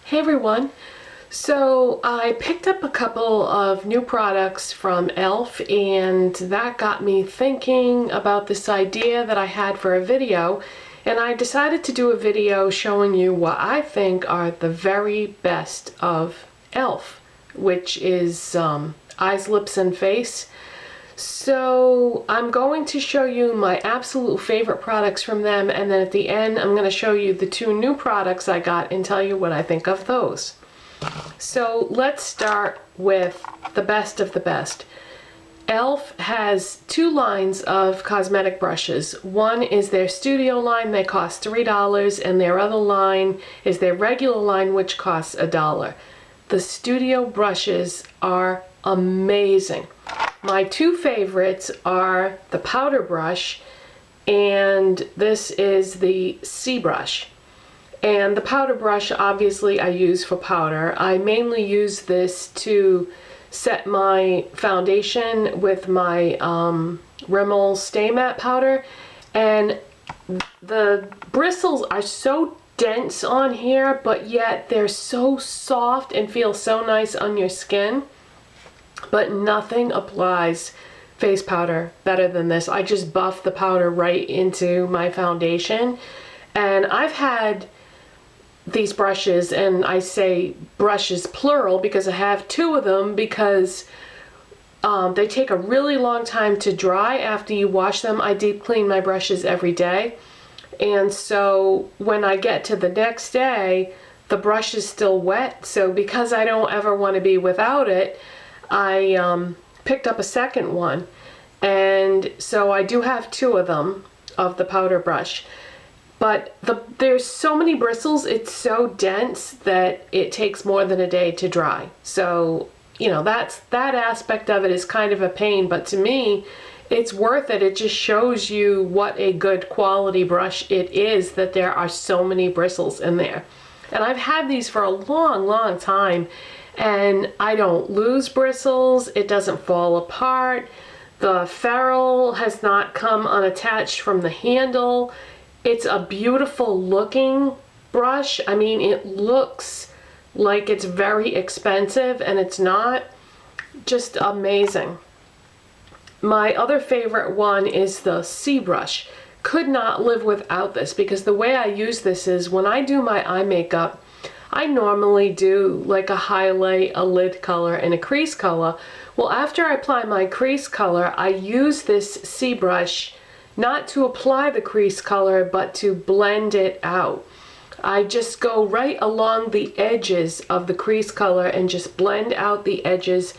Hey everyone, so I picked up a couple of new products from E.L.F. and that got me thinking about this idea that I had for a video, and I decided to do a video showing you what I think are the very best of E.L.F., which is eyes, lips, and face. So I'm going to show you my absolute favorite products from them, and then at the end I'm going to show you the two new products I got and tell you what I think of those. So let's start with the best of the best. E.L.F. has two lines of cosmetic brushes. One is their studio line, they cost $3, and their other line is their regular line, which costs $1. The studio brushes are amazing. My two favorites are the powder brush, and this is the C brush. And the powder brush, obviously, I use for powder. I mainly use this to set my foundation with my Rimmel Stay Matte powder. And the bristles are so dense on here, but yet they're so soft and feel so nice on your skin. But nothing applies face powder better than this. I just buff the powder right into my foundation. And I've had these brushes, and I say brushes plural because I have two of them, because they take a really long time to dry after you wash them. I deep clean my brushes every day. And so when I get to the next day, the brush is still wet. So because I don't ever want to be without it, I picked up a second one, and so I do have two of them of the powder brush, but there's so many bristles, it's so dense that it takes more than a day to dry. So you know, that aspect of it is kind of a pain, but to me it's worth it. It just shows you what a good quality brush it is, that there are so many bristles in there. And I've had these for a long time, and I don't lose bristles, it doesn't fall apart, the ferrule has not come unattached from the handle. It's a beautiful looking brush. I mean, it looks like it's very expensive and it's not. Just amazing. My other favorite one is the C brush. Could not live without this, because the way I use this is when I do my eye makeup, I normally do like a highlight, a lid color, and a crease color. Well, after I apply my crease color, I use this C brush not to apply the crease color, but to blend it out. I just go right along the edges of the crease color and just blend out the edges,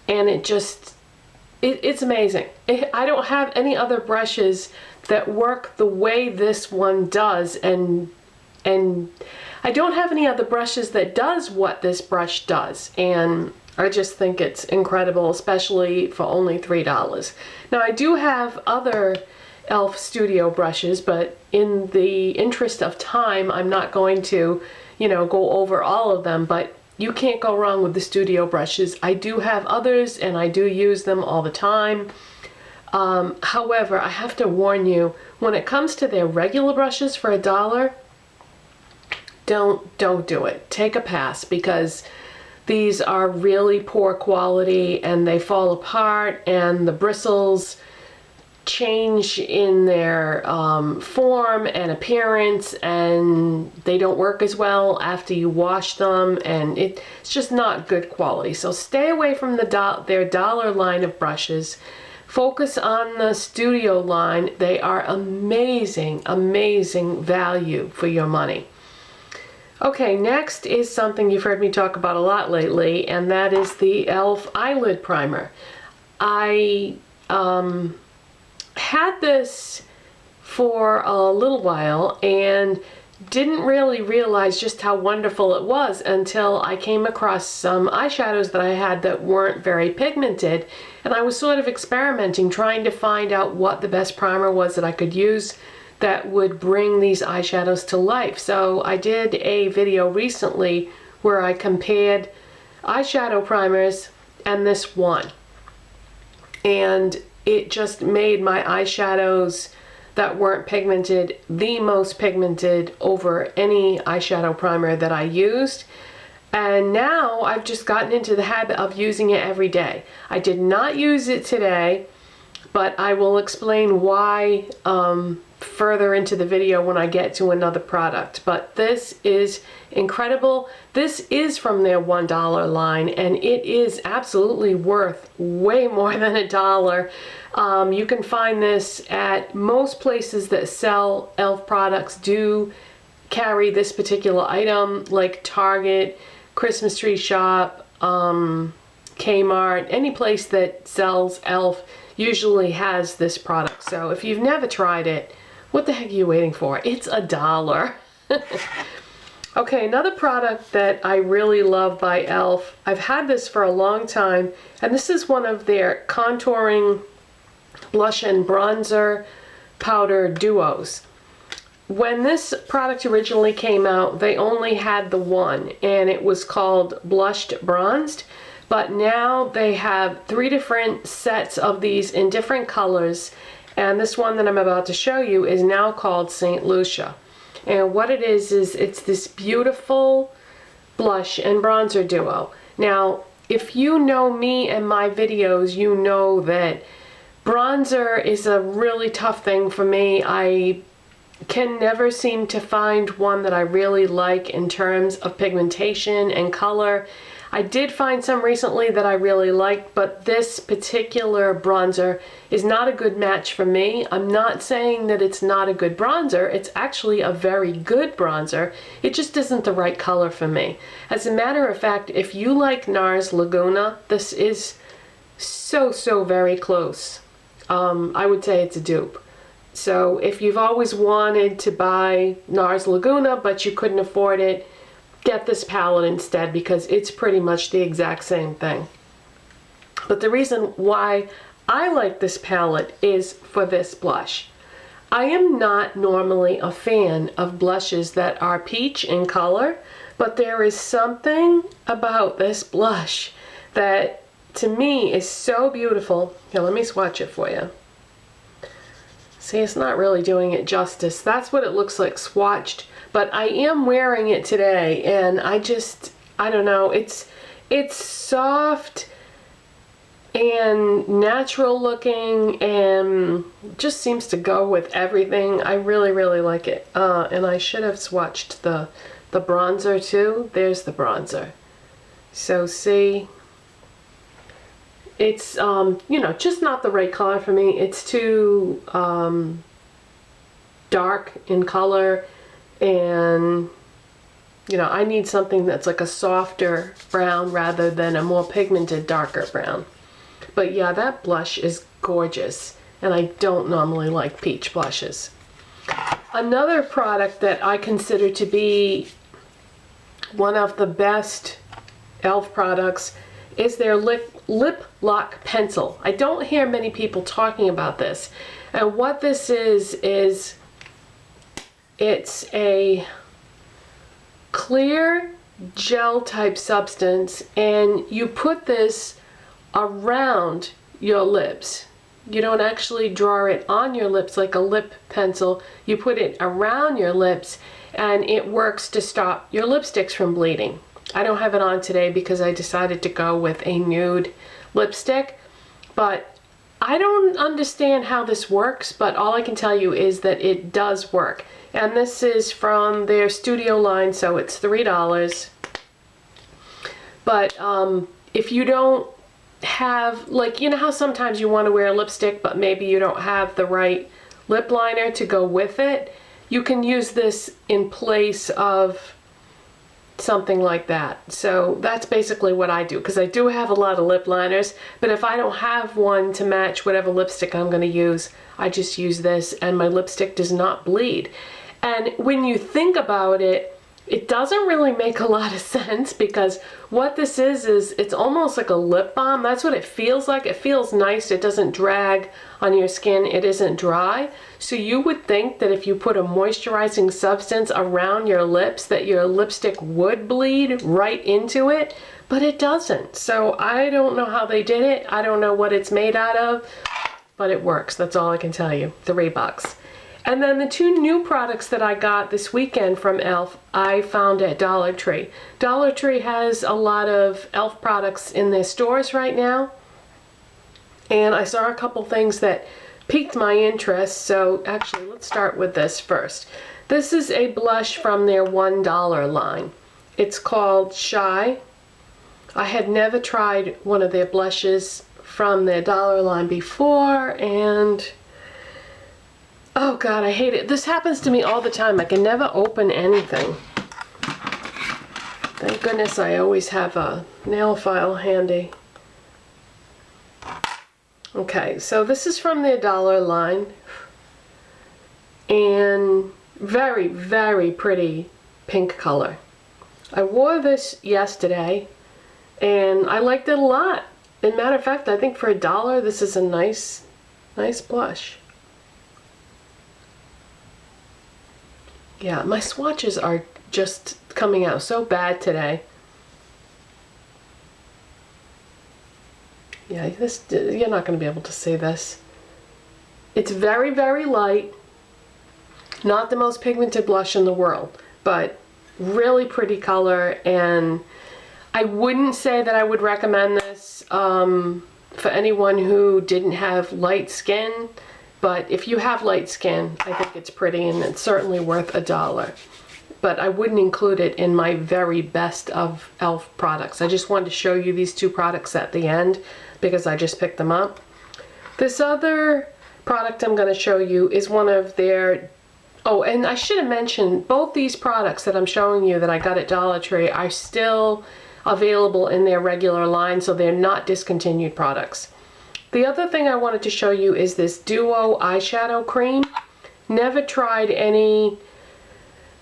and it's amazing. I don't have any other brushes that work the way this one does, and I don't have any other brushes that does what this brush does, and I just think it's incredible, especially for only $3. Now, I do have other E.L.F. studio brushes, but in the interest of time, I'm not going to, go over all of them, but you can't go wrong with the studio brushes. I do have others, and I do use them all the time. However, I have to warn you, when it comes to their regular brushes for $1, don't do it. Take a pass, because these are really poor quality and they fall apart, and the bristles change in their form and appearance, and they don't work as well after you wash them, and it's just not good quality. So stay away from their dollar line of brushes. Focus on the studio line. They are amazing value for your money. Okay, next is something you've heard me talk about a lot lately, and that is the E.L.F. Eyelid Primer. I had this for a little while and didn't really realize just how wonderful it was until I came across some eyeshadows that I had that weren't very pigmented, and I was sort of experimenting, trying to find out what the best primer was that I could use that would bring these eyeshadows to life. So I did a video recently where I compared eyeshadow primers and this one, and it just made my eyeshadows that weren't pigmented, the most pigmented over any eyeshadow primer that I used. And now I've just gotten into the habit of using it every day. I did not use it today, but I will explain why further into the video when I get to another product. But this is incredible. This is from their $1 line, and it is absolutely worth way more than $1. You can find this at most places that sell e.l.f. products do carry this particular item, like Target, Christmas Tree Shop, Kmart, any place that sells e.l.f. usually has this product. So if you've never tried it, what the heck are you waiting for? It's $1. Okay, another product that I really love by e.l.f. I've had this for a long time, and this is one of their contouring blush and bronzer powder duos. When this product originally came out, they only had the one, and it was called Blushed Bronzed. But now they have 3 different sets of these in different colors, and this one that I'm about to show you is now called St. Lucia. And what it is it's this beautiful blush and bronzer duo. Now, if you know me and my videos, you know that bronzer is a really tough thing for me. I can never seem to find one that I really like in terms of pigmentation and color. I did find some recently that I really liked, but this particular bronzer is not a good match for me. I'm not saying that it's not a good bronzer. It's actually a very good bronzer. It just isn't the right color for me. As a matter of fact, if you like NARS Laguna, this is so very close. I would say it's a dupe. So if you've always wanted to buy NARS Laguna but you couldn't afford it, get this palette instead, because it's pretty much the exact same thing. But the reason why I like this palette is for this blush. I am not normally a fan of blushes that are peach in color, but there is something about this blush that to me is so beautiful. Here, let me swatch it for you. See, it's not really doing it justice. That's what it looks like swatched, but I am wearing it today, and I don't know, it's soft and natural looking and just seems to go with everything. I really like it. And I should have swatched the bronzer too. There's the bronzer. So see, it's you know, just not the right color for me. It's too dark in color, and you know, I need something that's like a softer brown rather than a more pigmented darker brown. But yeah, that blush is gorgeous, and I don't normally like peach blushes. Another product that I consider to be one of the best e.l.f. products is their lip lock pencil. I don't hear many people talking about this. And what this is it's a clear gel type substance, and you put this around your lips. You don't actually draw it on your lips like a lip pencil. You put it around your lips, and it works to stop your lipsticks from bleeding. I don't have it on today because I decided to go with a nude lipstick, but I don't understand how this works, but all I can tell you is that it does work. And this is from their studio line, so it's $3. But if you don't have, like, you know how sometimes you want to wear a lipstick but maybe you don't have the right lip liner to go with it, you can use this in place of something like that. So that's basically what I do, because I do have a lot of lip liners, but if I don't have one to match whatever lipstick I'm going to use, I just use this, and my lipstick does not bleed. And when you think about it, it doesn't really make a lot of sense, because what this is it's almost like a lip balm. That's what it feels like. It feels nice. It doesn't drag on your skin. It isn't dry. So you would think that if you put a moisturizing substance around your lips that your lipstick would bleed right into it, but it doesn't. So I don't know how they did it. I don't know what it's made out of, but it works. That's all I can tell you. $3. And then the two new products that I got this weekend from E.L.F. I found at Dollar Tree. Dollar Tree has a lot of E.L.F. products in their stores right now. And I saw a couple things that piqued my interest. So actually, let's start with this first. This is a blush from their $1 line. It's called Shy. I had never tried one of their blushes from their dollar line before, and oh God, I hate it. This happens to me all the time. I can never open anything. Thank goodness I always have a nail file handy. Okay, so this is from their dollar line, and very, very pretty pink color. I wore this yesterday, and I liked it a lot. As a matter of fact, I think for $1, this is a nice blush. Yeah, my swatches are just coming out so bad today. Yeah, this, you're not going to be able to see this. It's very, very light. Not the most pigmented blush in the world, but really pretty color, and I wouldn't say that I would recommend this for anyone who didn't have light skin, but if you have light skin, I think it's pretty, and it's certainly worth $1. But I wouldn't include it in my very best of E.L.F. products. I just wanted to show you these two products at the end because I just picked them up. This other product I'm going to show you is one of their, oh, and I should have mentioned, both these products that I'm showing you that I got at Dollar Tree are still available in their regular line, so they're not discontinued products. The other thing I wanted to show you is this Duo eyeshadow cream. Never tried any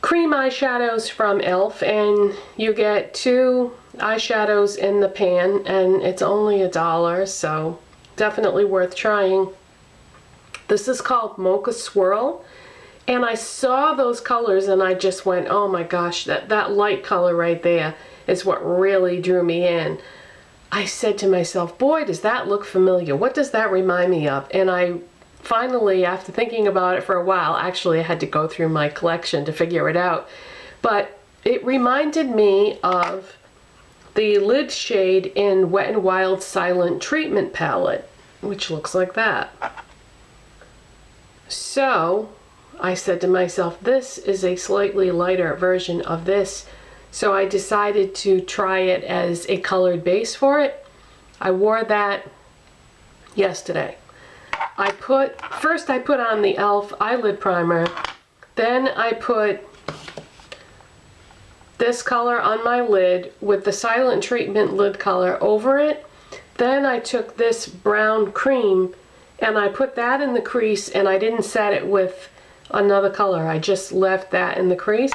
cream eyeshadows from E.L.F. and you get 2 eyeshadows in the pan, and it's only $1, so definitely worth trying. This is called Mocha Swirl, and I saw those colors and I just went, oh my gosh, that light color right there is what really drew me in. I said to myself, boy, does that look familiar. What does that remind me of? And I finally, after thinking about it for a while, actually I had to go through my collection to figure it out. But it reminded me of the lid shade in Wet n Wild Silent Treatment palette, which looks like that. So I said to myself, this is a slightly lighter version of this. So I decided to try it as a colored base for it. I wore that yesterday. First I put on the E.L.F. eyelid primer, then I put this color on my lid with the Silent Treatment lid color over it. Then I took this brown cream and I put that in the crease, and I didn't set it with another color. I just left that in the crease.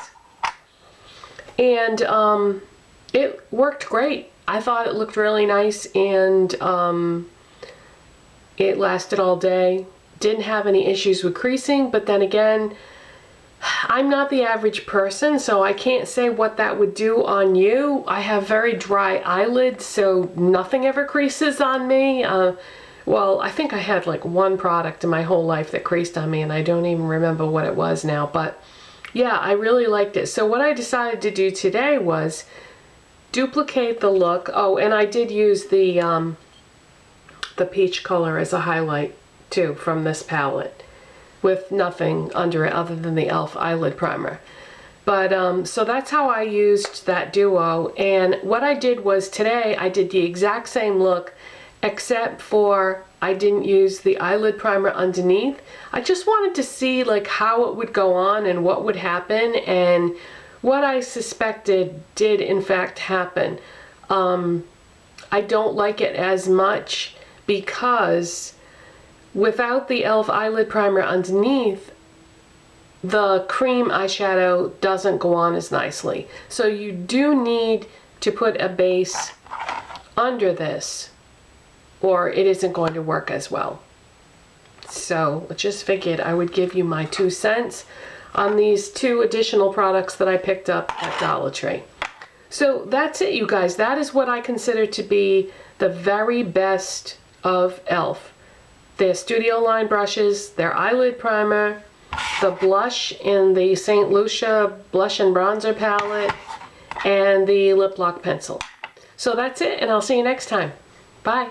And it worked great. I thought it looked really nice, and it lasted all day. Didn't have any issues with creasing, but then again, I'm not the average person, so I can't say what that would do on you. I have very dry eyelids, so nothing ever creases on me. Well, I think I had like one product in my whole life that creased on me, and I don't even remember what it was now, but yeah, I really liked it. So what I decided to do today was duplicate the look. Oh, and I did use the peach color as a highlight too from this palette, with nothing under it other than the E.L.F. eyelid primer. But so that's how I used that duo. And what I did was today I did the exact same look, except for I didn't use the eyelid primer underneath. I just wanted to see like how it would go on and what would happen, and what I suspected did in fact happen. I don't like it as much because without the E.L.F. eyelid primer underneath, the cream eyeshadow doesn't go on as nicely. So you do need to put a base under this, or it isn't going to work as well. So I just figured I would give you my 2 cents on these 2 additional products that I picked up at Dollar Tree. So that's it, you guys. That is what I consider to be the very best of E.L.F. Their studio line brushes, their eyelid primer, the blush in the St. Lucia Blush and Bronzer palette, and the lip lock pencil. So that's it, and I'll see you next time. Bye.